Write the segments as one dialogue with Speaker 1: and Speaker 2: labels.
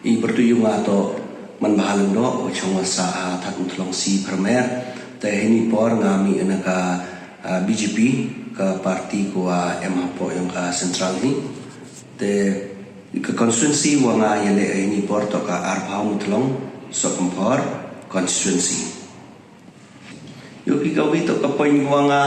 Speaker 1: I bertuju ngato man bahalang do o chong sa that utlong si premier te hini por ngami ka BJP ka parti ko MH po yung ka central ni te ka constituency wa nga yele hini por to ka arphaw mutlong so kompor constituency yo ki ka wito ka point wa nga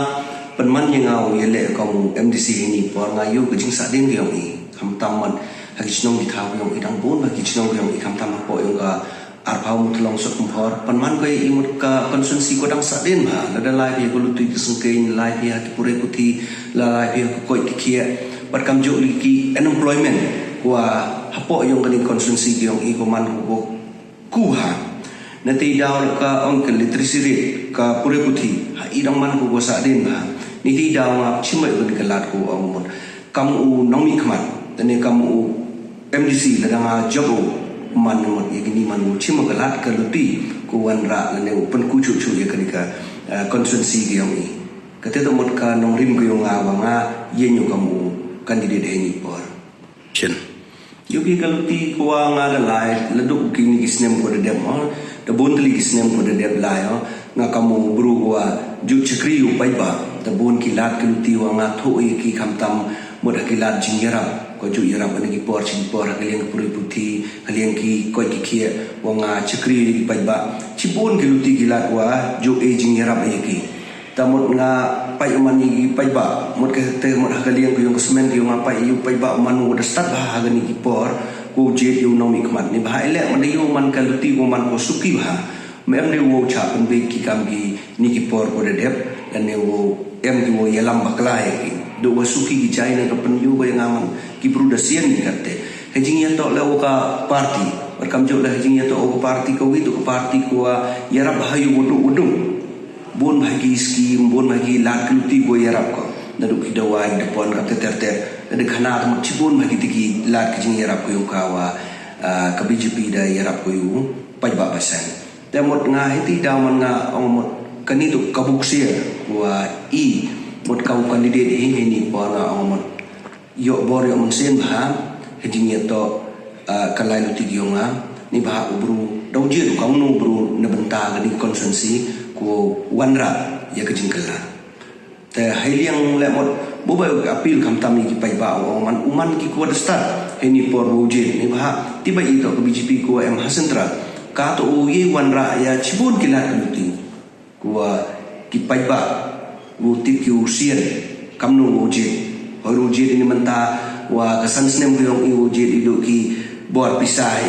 Speaker 1: penman yang ngau yele kong MDC hini por nga yo ka jing sa din gyong I kam tamman hagisnong dithaw yung idang bon hagisnong yung ikam tam po yung ka arphaw mutlong so kompor penman ko imut ka constituency ko dang sa din ha ladalai bi ko lutu ki sungkein lai bi ki pure puti lai bi ko koi ki bat kam jo ki unemployment wa hapo yung kaning constituency yung I ko man ko kuha nanti daw ka ang literacy rate ka pure puti ha idang man ko sa din ha niti daw nga chimai ben kalat ko ang mon kam u nong mi khamat tane kam u MDC ladang job man mon igini man u chimai kalat ka luti ko wan ra lane u pen ku chu chu ya kanika constituency yung I kate to mon ka nong rim ko yung nga yenyo kam u candidate ni por chen yuki kaluti ko nga galay laduk kini gisnem ko de dem da bontli gisnem ko de dem layo nga kamu bru wa ju chakri u pai ba da bon kilat kaluti wa nga thoi ki khamtam mod kilat jingyara ko ju yara ban ki por chin por kaliang puri puti kaliang ki ko ki khie wa nga chakri ki pai ba chipon kaluti kilat wa ju e jingyara ba ki tamot nga pai mani pai ba mod ke te mod kaliang ko yung semen ko nga pai yu pai ba man wo da start ba ha gani ki por ko je yu no mi kmat ni ba ele man yu man kaluti ko man ko suki ba mem ne wo cha pen be ki kam ki ni ki por ko de dep dan ne wo em ki wo yelam baklai ki do wa suki ki jai ne ka pen yu ko yang aman ki prudasian ni katte hejing ya to le wo ka party berkam jo le hejing ya to o party ko wi to party ko ya rab hayu wudu bon bagi skim bon bagi lat kluti go yarap ko nadu ki dawai depon ka ter de khana mo chibon bagi tiki lat ki jing yarap ko kawa ka BJP da yarap ko yu pai ba pasan temot nga hiti daman nga omot kanito kabuksia wa I mot kau candidate ni pona omot yo bor yo mungsen ba hejing ya to kalai luti nga ni ba ubru dawjir kau no bru na benta ni constituency ko wanra ya kejingkala te hailiang lemot boba apil kamtam ni ki pai ba man uman ki ko start heni por wujin ni ba tiba ito ko BJP ko MH Central ka to ye wanra ya chibun kila kaluti ko ki pai ba wuti ki usian kamno wujin horu wujin ni menta wa kasan snem ko yung wujin ido ki bor pisah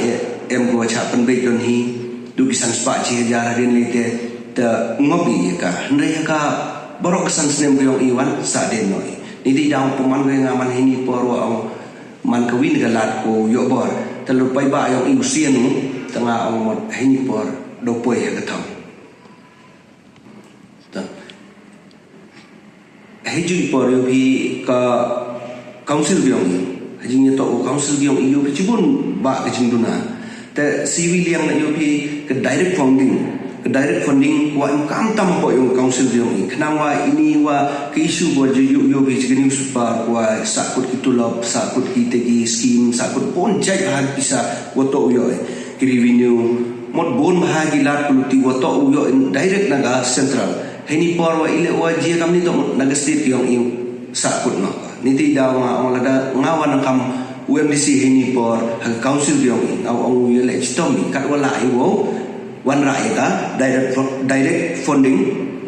Speaker 1: em ko cha pen be don hi du ki san spa chi jara din lete the ngopi ka ndai ka borok san snem ko iwan sa den noi ni di daw puman ko nga man hini poro ang man kawin galat ko yo bor telu pai ba yung iusian tanga ang mod hini por do poy ka tham ta heju por yo bi ka council yung hajing to council yung iyo bi chibun ba ka jingduna te civilian na yo bi ka direct funding wa kam tam po yung council yung knangwa ini wa ke issue wa yo bi jigini super wa sakut kitulop sakut kitegi scheme sakut pon jai hag bisa woto yo ki revenue mod bon bahagi lat puluti woto yo direct naga central heni por wa ile wa ji kam ni to naga state yung sakut no niti daw nga ang lada ngawan kam UMDC heni por hag council yung ang yo le chtom kat wala iwo wan rakyat direct funding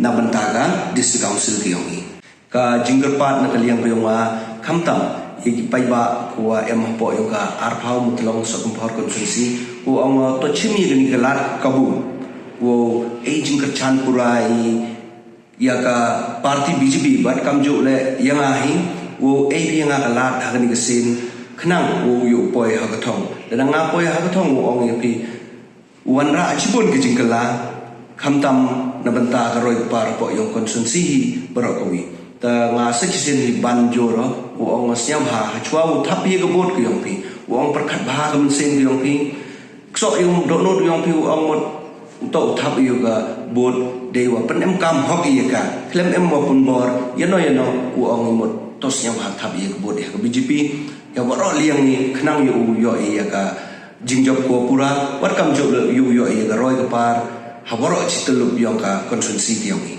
Speaker 1: na bentaga district council kiyongi ka jinggerpat na kaliang ko yung kamtam i pai ba ko po yung ka arphaw mutlong sa kumpor constituency ko ang to chimi ni galat kabu wo aging ka chan purai ya ka party BJP bat kamjo le yang ahi wo AP yang galat ha ni gasin khnang wo yu poi ha ka thong dan nga poi ha ka thong wo ong pi wanra achibon ke jingkala khamtam na banta ka roi par po yung constituency barokawi ta nga section hi banjoro o ang asyam ha chwa u thapi ga bot ko yung pi o ang perkhat ba ga mensen ko yung pi so yung do no yung pi o ang mot to thapi ga bot dewa pen em kam hok ye ka klem em mo pun bor yano o ang mot tos yang ha thapi ga bot ya BJP ya waro liang ni khnang yo yo ya ka Jingjob ko pura, wat kam job le yu yo ay garoy kapar, hawarok chitelup yung ka konsensi tiyong i.